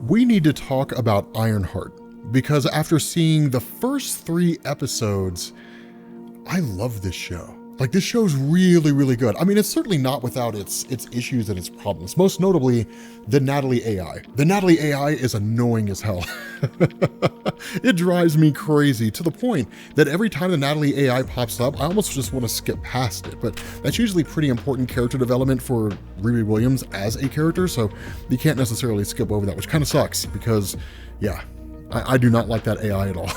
we need to talk about Ironheart, because after seeing the first 3 episodes, I love this show. Like, this show's really, really good. I mean, it's certainly not without its issues and its problems, most notably the Natalie AI. The Natalie AI is annoying as hell. It drives me crazy to the point that every time the Natalie AI pops up, I almost just want to skip past it. But that's usually pretty important character development for Riri Williams as a character, so you can't necessarily skip over that, which kind of sucks because, yeah, I do not like that AI at all.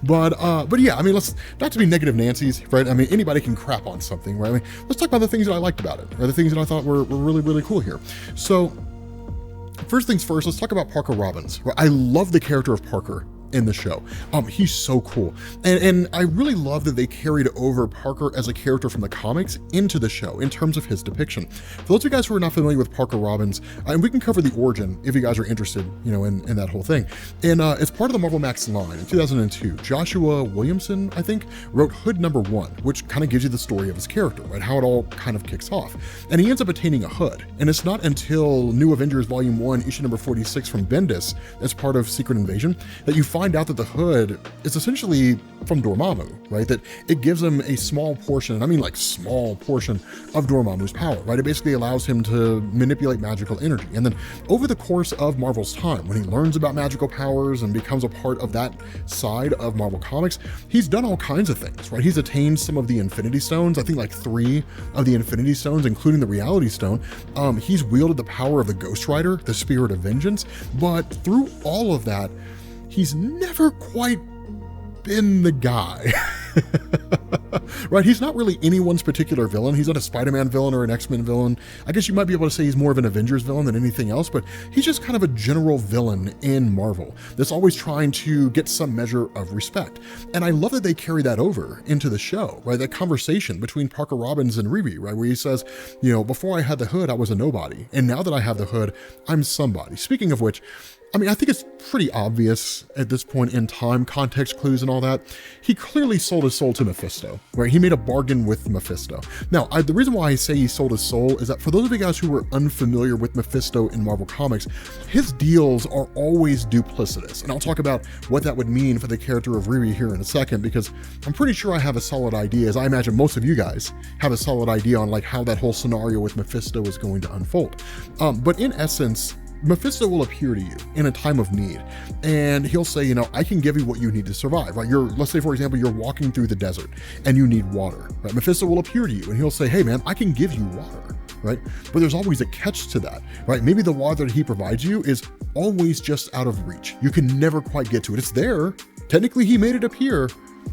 But yeah, I mean, let's not to be negative Nancy's, right? I mean, anybody can crap on something, right? I mean, let's talk about the things that I liked about it, or the things that I thought were really, really cool here. So first things first, let's talk about Parker Robbins. I love the character of Parker in the show. He's so cool. And I really love that they carried over Parker as a character from the comics into the show in terms of his depiction. For those of you guys who are not familiar with Parker Robbins, and we can cover the origin if you guys are interested, you know, in that whole thing. And it's part of the Marvel Max line in 2002. Joshua Williamson, I think, wrote Hood #1, which kind of gives you the story of his character, right? How it all kind of kicks off. And he ends up attaining a hood. And it's not until New Avengers Volume 1, issue number 46 from Bendis, as part of Secret Invasion, that you find out that the hood is essentially from Dormammu, right? That it gives him a small portion, and I mean like small portion, of Dormammu's power, right? It basically allows him to manipulate magical energy. And then over the course of Marvel's time, when he learns about magical powers and becomes a part of that side of Marvel Comics, he's done all kinds of things, right? He's attained some of the Infinity Stones, I think like 3 of the Infinity Stones, including the Reality Stone. He's wielded the power of the Ghost Rider, the Spirit of Vengeance, but through all of that, he's never quite been the guy. Right? He's not really anyone's particular villain. He's not a Spider-Man villain or an X-Men villain. I guess you might be able to say he's more of an Avengers villain than anything else, but he's just kind of a general villain in Marvel that's always trying to get some measure of respect. And I love that they carry that over into the show, right? That conversation between Parker Robbins and Riri, right? Where he says, you know, before I had the hood, I was a nobody. And now that I have the hood, I'm somebody. Speaking of which, I mean, I think it's pretty obvious at this point in time, context clues and all that. He clearly sold his soul to Mephisto, right? He made a bargain with Mephisto. Now, the reason why I say he sold his soul is that for those of you guys who are unfamiliar with Mephisto in Marvel Comics, his deals are always duplicitous. And I'll talk about what that would mean for the character of Riri here in a second, because I'm pretty sure I have a solid idea, as I imagine most of you guys have a solid idea on like how that whole scenario with Mephisto is going to unfold. But in essence, Mephisto will appear to you in a time of need, and he'll say, you know, I can give you what you need to survive, right? Let's say, for example, you're walking through the desert and you need water, right? Mephisto will appear to you and he'll say, hey man, I can give you water, right? But there's always a catch to that, right? Maybe the water that he provides you is always just out of reach. You can never quite get to it. It's there. Technically, he made it appear.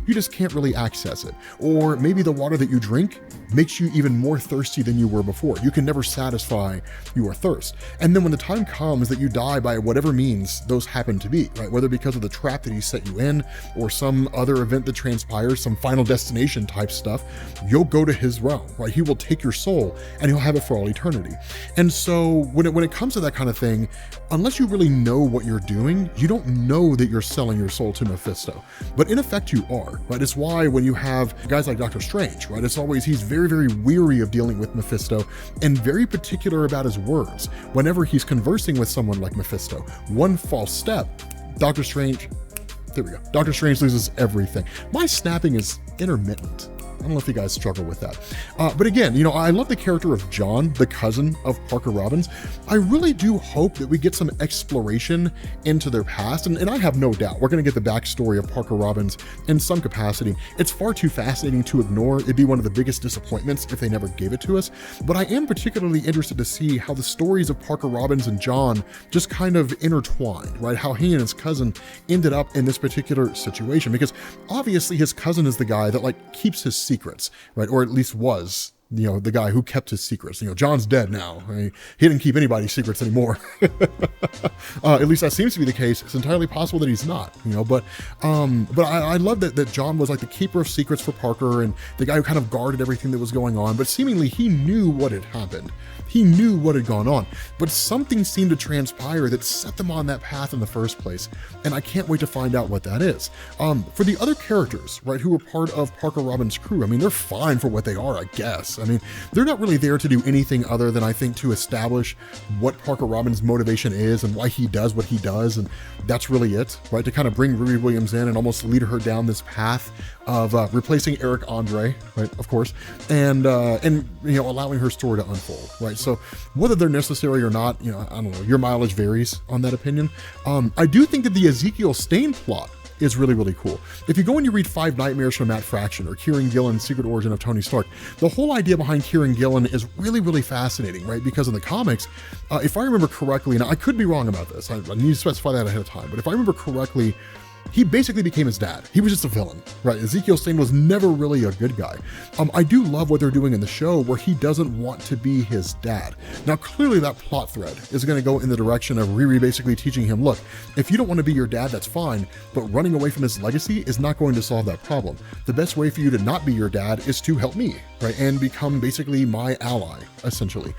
You just can't really access it. Or maybe the water that you drink makes you even more thirsty than you were before. You can never satisfy your thirst. And then when the time comes that you die by whatever means those happen to be, right? Whether because of the trap that he set you in or some other event that transpires, some final destination type stuff, you'll go to his realm, right? He will take your soul and he'll have it for all eternity. And so when it comes to that kind of thing, unless you really know what you're doing, you don't know that you're selling your soul to Mephisto. But in effect, you are, right? It's why when you have guys like Doctor Strange, right? It's always, he's very, very weary of dealing with Mephisto and very particular about his words. Whenever he's conversing with someone like Mephisto, one false step, Doctor Strange, there we go. Doctor Strange loses everything. My snapping is intermittent. I don't know if you guys struggle with that. But again, you know, I love the character of John, the cousin of Parker Robbins. I really do hope that we get some exploration into their past. And I have no doubt we're going to get the backstory of Parker Robbins in some capacity. It's far too fascinating to ignore. It'd be one of the biggest disappointments if they never gave it to us. But I am particularly interested to see how the stories of Parker Robbins and John just kind of intertwined, right? How he and his cousin ended up in this particular situation. Because obviously his cousin is the guy that like keeps his secrets, right? Or at least was, you know, the guy who kept his secrets. You know, John's dead now. I mean, he didn't keep anybody's secrets anymore. At least that seems to be the case. It's entirely possible that he's not, you know, but I love that John was like the keeper of secrets for Parker and the guy who kind of guarded everything that was going on, but seemingly he knew what had happened. He knew what had gone on, but something seemed to transpire that set them on that path in the first place, and I can't wait to find out what that is. For the other characters, right, who were part of Parker Robbins' crew, I mean, they're fine for what they are, I guess. this. I mean, they're not really there to do anything other than, I think, to establish what Parker Robbins' motivation is and why he does what he does, and that's really it, right? To kind of bring Riri Williams in and almost lead her down this path of replacing Eric Andre, right, of course, and allowing her story to unfold, right? So whether they're necessary or not, I don't know, your mileage varies on that opinion. I do think that the Ezekiel Stain plot is really, really cool. If you go and you read Five Nightmares from Matt Fraction or Kieran Gillen's Secret Origin of Tony Stark, the whole idea behind Kieran Gillen is really, really fascinating, right? Because in the comics, if I remember correctly, and I could be wrong about this, I need to specify that ahead of time, but if I remember correctly, he basically became his dad. He was just a villain, right? Ezekiel Stain was never really a good guy. I do love what they're doing in the show where he doesn't want to be his dad. Now, clearly that plot thread is going to go in the direction of Riri basically teaching him, look, if you don't want to be your dad, that's fine, but running away from his legacy is not going to solve that problem. The best way for you to not be your dad is to help me, right? And become basically my ally, essentially.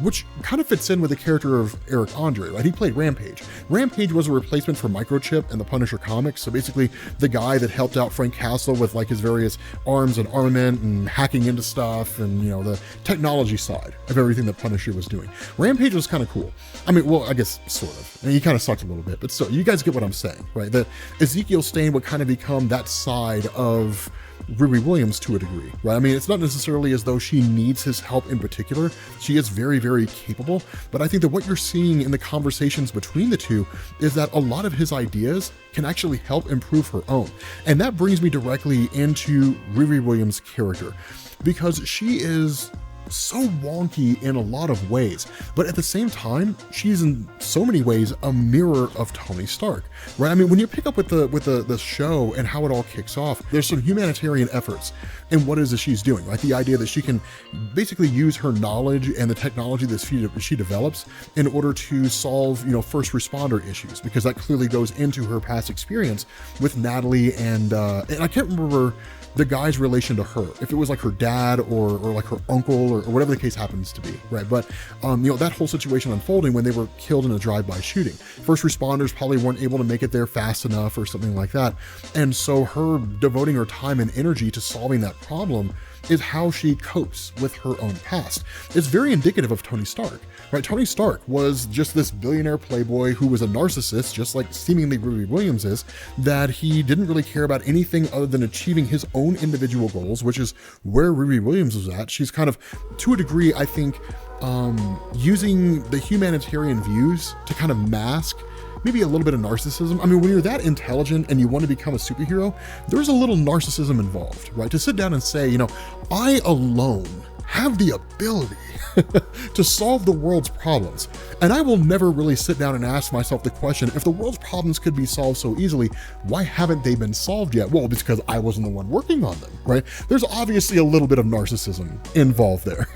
Which kind of fits in with the character of Eric Andre, right? He played Rampage. Rampage was a replacement for Microchip in the Punisher comics, so basically the guy that helped out Frank Castle with like his various arms and armament and hacking into stuff and the technology side of everything that Punisher was doing. Rampage was kind of cool. I mean, well, I guess sort of. I mean, he kind of sucked a little bit, but still, you guys get what I'm saying, right? That Ezekiel Stain would kind of become that side of Riri Williams to a degree, right? I mean, it's not necessarily as though she needs his help in particular. She is very, very capable, but I think that what you're seeing in the conversations between the two is that a lot of his ideas can actually help improve her own. And that brings me directly into Riri Williams' character, because she is so wonky in a lot of ways, but at the same time, she's in so many ways a mirror of Tony Stark, right? I mean, when you pick up with the show and how it all kicks off, there's some humanitarian efforts in what is it she's doing, right? The idea that she can basically use her knowledge and the technology that she develops in order to solve, first responder issues, because that clearly goes into her past experience with Natalie and I can't remember the guy's relation to her, if it was like her dad or like her uncle or whatever the case happens to be, right? But that whole situation unfolding when they were killed in a drive-by shooting. First responders probably weren't able to make it there fast enough or something like that. And so her devoting her time and energy to solving that problem is how she copes with her own past. It's very indicative of Tony Stark, right? Tony Stark was just this billionaire playboy who was a narcissist, just like seemingly Riri Williams is, that he didn't really care about anything other than achieving his own individual goals, which is where Riri Williams was at. She's kind of, to a degree, I think, using the humanitarian views to kind of mask maybe a little bit of narcissism. I mean, when you're that intelligent and you want to become a superhero, there's a little narcissism involved, right? To sit down and say, I alone have the ability to solve the world's problems. And I will never really sit down and ask myself the question, if the world's problems could be solved so easily, why haven't they been solved yet? Well, it's because I wasn't the one working on them, right? There's obviously a little bit of narcissism involved there.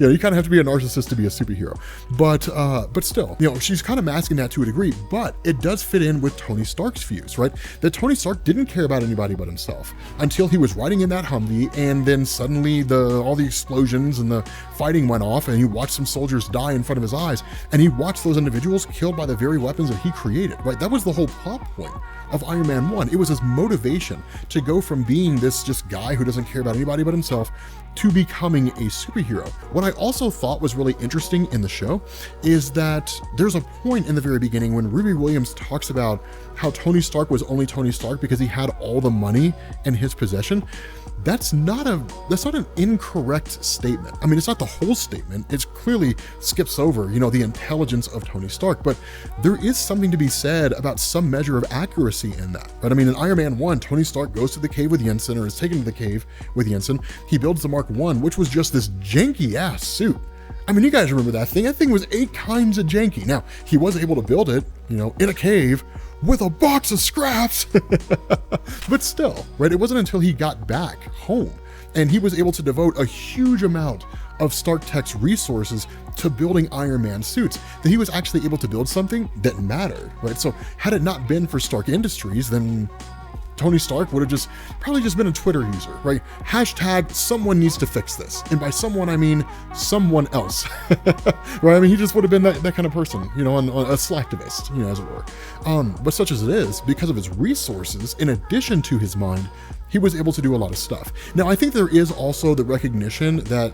You kind of have to be a narcissist to be a superhero. But still, she's kind of masking that to a degree, but it does fit in with Tony Stark's views, right? That Tony Stark didn't care about anybody but himself until he was riding in that Humvee, and then suddenly all the explosions and the fighting went off, and he watched some soldiers die in front of his eyes, and he watched those individuals killed by the very weapons that he created, right? That was the whole plot point of Iron Man 1. It was his motivation to go from being this just guy who doesn't care about anybody but himself to becoming a superhero. What I also thought was really interesting in the show is that there's a point in the very beginning when Riri Williams talks about how Tony Stark was only Tony Stark because he had all the money in his possession. That's not an incorrect statement. I mean, it's not the whole statement. It clearly skips over, the intelligence of Tony Stark, but there is something to be said about some measure of accuracy in that, right? I mean, in Iron Man 1, Tony Stark goes to the cave with Jensen, or is taken to the cave with Jensen. He builds the Mark I, which was just this janky ass suit. I mean, you guys remember that thing? That thing was 8 kinds of janky. Now, he was able to build it, in a cave with a box of scraps, but still, right? It wasn't until he got back home and he was able to devote a huge amount of Stark Tech's resources to building Iron Man suits that he was actually able to build something that mattered, right? So had it not been for Stark Industries, then Tony Stark would have probably just been a Twitter user, right? Hashtag someone needs to fix this. And by someone, I mean someone else, right? I mean, he just would have been that kind of person, on a slacktivist, as it were. But such as it is, because of his resources, in addition to his mind, he was able to do a lot of stuff. Now, I think there is also the recognition that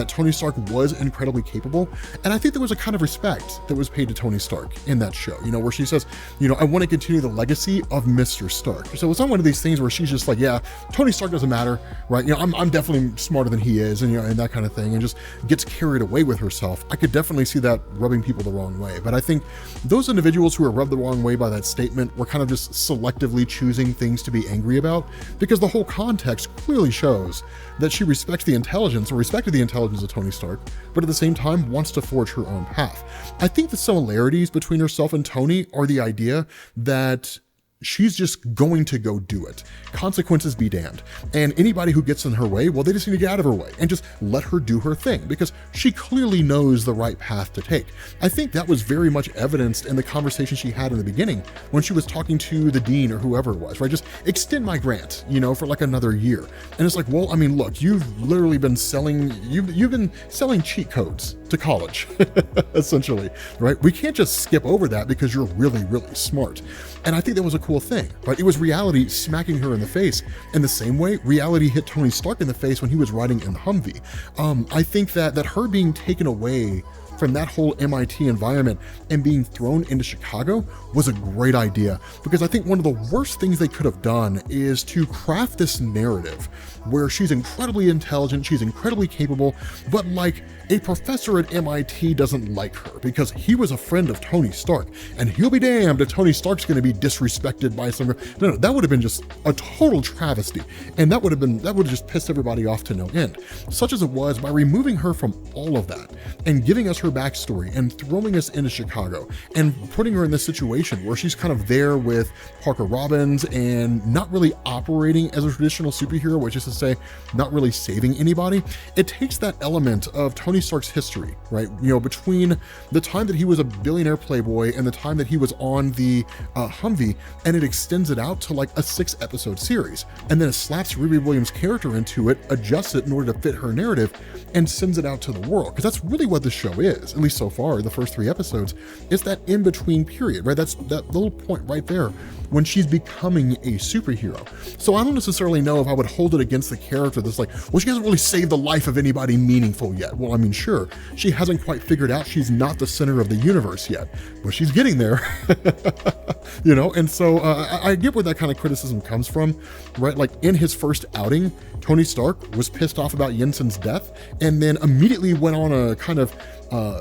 Tony Stark was incredibly capable, and I think there was a kind of respect that was paid to Tony Stark in that show, where she says, I want to continue the legacy of Mr. Stark. So it's not one of these things where she's just like, yeah, Tony Stark doesn't matter, right? I'm definitely smarter than he is, and and that kind of thing, and just gets carried away with herself. I could definitely see that rubbing people the wrong way. But I think those individuals who are rubbed the wrong way by that statement were kind of just selectively choosing things to be angry about, because the whole context clearly shows that she respects the intelligence, or respected the intelligence of Tony Stark, but at the same time wants to forge her own path. I think the similarities between herself and Tony are the idea that she's just going to go do it. Consequences be damned. And anybody who gets in her way, well, they just need to get out of her way and just let her do her thing, because she clearly knows the right path to take. I think that was very much evidenced in the conversation she had in the beginning when she was talking to the dean or whoever it was, right? Just extend my grant, for like another year. And it's like, well, I mean, look, you've literally been you've been selling cheat codes to college, essentially, right? We can't just skip over that because you're really, really smart. And I think that was a cool thing, right? It was reality smacking her in the face. In the same way, reality hit Tony Stark in the face when he was riding in the Humvee. I think that her being taken away from that whole MIT environment and being thrown into Chicago was a great idea, because I think one of the worst things they could have done is to craft this narrative where she's incredibly intelligent, she's incredibly capable, but like a professor at MIT doesn't like her because he was a friend of Tony Stark, and he'll be damned if Tony Stark's going to be disrespected by some. No, that would have been just a total travesty, and that would have just pissed everybody off to no end. Such as it was, by removing her from all of that and giving us her backstory and throwing us into Chicago and putting her in this situation where she's kind of there with Parker Robbins and not really operating as a traditional superhero, which is to say, not really saving anybody. It takes that element of Tony Stark's history, right? Between the time that he was a billionaire playboy and the time that he was on the Humvee, and it extends it out to like a 6-episode series. And then it slaps Riri Williams' character into it, adjusts it in order to fit her narrative, and sends it out to the world. Because that's really what the show is, at least so far, the first 3 episodes, is that in-between period, right? That's that little point right there when she's becoming a superhero. So I don't necessarily know if I would hold it against the character that's like, well, she hasn't really saved the life of anybody meaningful yet. Well, I mean, sure, she hasn't quite figured out she's not the center of the universe yet, but she's getting there, and so I get where that kind of criticism comes from, right? Like in his first outing, Tony Stark was pissed off about Jensen's death and then immediately went on a kind of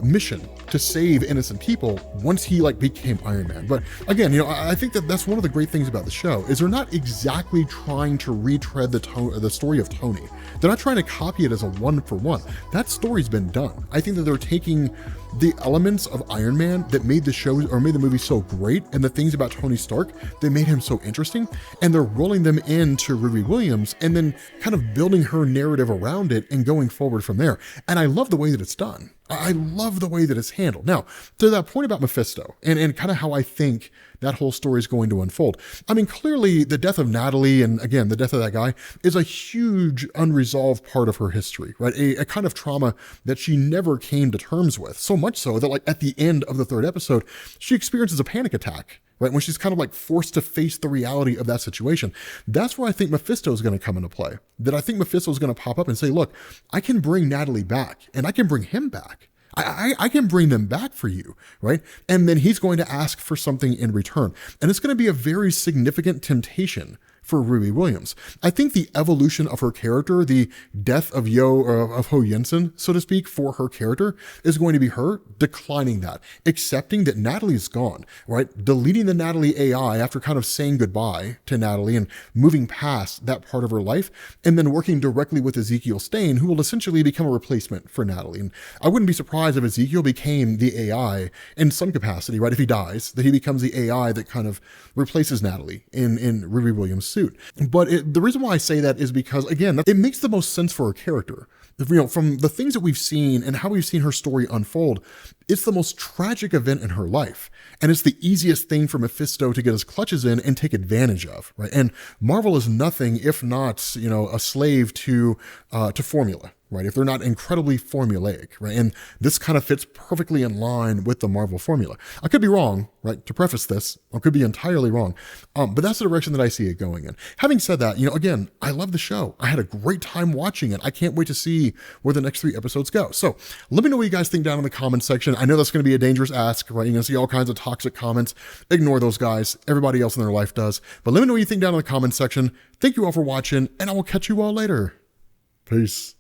mission to save innocent people once he became Iron Man. But again, I think that that's one of the great things about the show is they're not exactly trying to retread the story of Tony. They're not trying to copy it as a one-for-one. That story's been done. I think that they're taking the elements of Iron Man that made the show or made the movie so great, and the things about Tony Stark that made him so interesting, and they're rolling them into Riri Williams and then kind of building her narrative around it and going forward from there. And I love the way that it's done. I love the way that it's handled. Now, to that point about Mephisto and kind of how I think that whole story is going to unfold. I mean, clearly the death of Natalie and again, the death of that guy is a huge unresolved part of her history, right? A kind of trauma that she never came to terms with. So much so that at the end of the 3rd episode, she experiences a panic attack, right? When she's kind of forced to face the reality of that situation. That's where I think Mephisto is going to come into play. That I think Mephisto is going to pop up and say, look, I can bring Natalie back and I can bring him back. I can bring them back for you, right? And then he's going to ask for something in return. And it's going to be a very significant temptation for Riri Williams. I think the evolution of her character, the death of Ho Jensen, so to speak, for her character is going to be her declining that, accepting that Natalie's gone, right? Deleting the Natalie AI after kind of saying goodbye to Natalie and moving past that part of her life, and then working directly with Ezekiel Stain, who will essentially become a replacement for Natalie. And I wouldn't be surprised if Ezekiel became the AI in some capacity, right? If he dies, that he becomes the AI that kind of replaces Natalie in Riri Williams' suit. But the reason why I say that is because, again, it makes the most sense for her character. From the things that we've seen and how we've seen her story unfold, it's the most tragic event in her life. And it's the easiest thing for Mephisto to get his clutches in and take advantage of, right? And Marvel is nothing if not, a slave to formula, right? If they're not incredibly formulaic, right? And this kind of fits perfectly in line with the Marvel formula. I could be wrong, right? To preface this, I could be entirely wrong. But that's the direction that I see it going in. Having said that, again, I love the show. I had a great time watching it. I can't wait to see where the next 3 episodes go. So let me know what you guys think down in the comments section. I know that's going to be a dangerous ask, right? You're going to see all kinds of toxic comments. Ignore those guys. Everybody else in their life does. But let me know what you think down in the comments section. Thank you all for watching, and I will catch you all later. Peace.